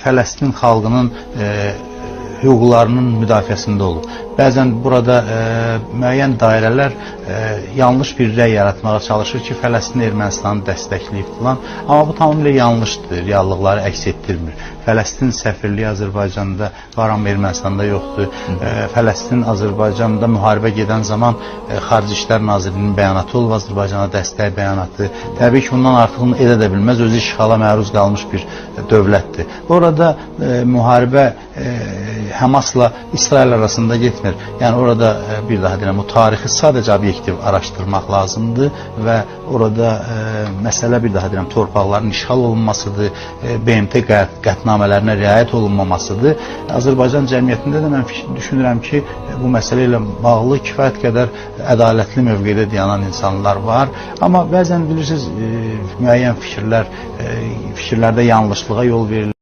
Fələstin xalqının hüquqlarının müdafiəsində olur. Bəzən burada müəyyən dairələr yanlış bir rəy yaratmağa çalışır ki, Fələstin Ermənistanı dəstəkləyib filan. Amma bu tamamilə yanlışdır, reallıqları əks etdirmir. Fələstin səfirliyi Azərbaycanda var, amma Ermənistanda yoxdur. Fələstin Azərbaycanda müharibə gedən zaman Xarici İşlər Nazirliyinin bəyanatı olub, Azərbaycana dəstək bəyanatı. Təbii ki, bundan artığını edə də bilməz, özü işğala məruz qalmış bir dövlətdir. Orada müharibə Həmasla İsrail arasında getmir. Yəni orada bir daha deyirəm, o tarixi sadəcə obyektiv araşdırmaq lazımdır və orada məsələ bir daha deyirəm, torpaqların işğal olunmasıdır, BMT qətnamələrinə riayət olunmamasıdır. Azərbaycan cəmiyyətində də mən düşünürəm ki, bu məsələ ilə bağlı kifayət qədər ədalətli mövqedə dayanan insanlar var. Amma bəzən bilirsiniz, müəyyən fikirlərdə yanlışlığa yol verilir.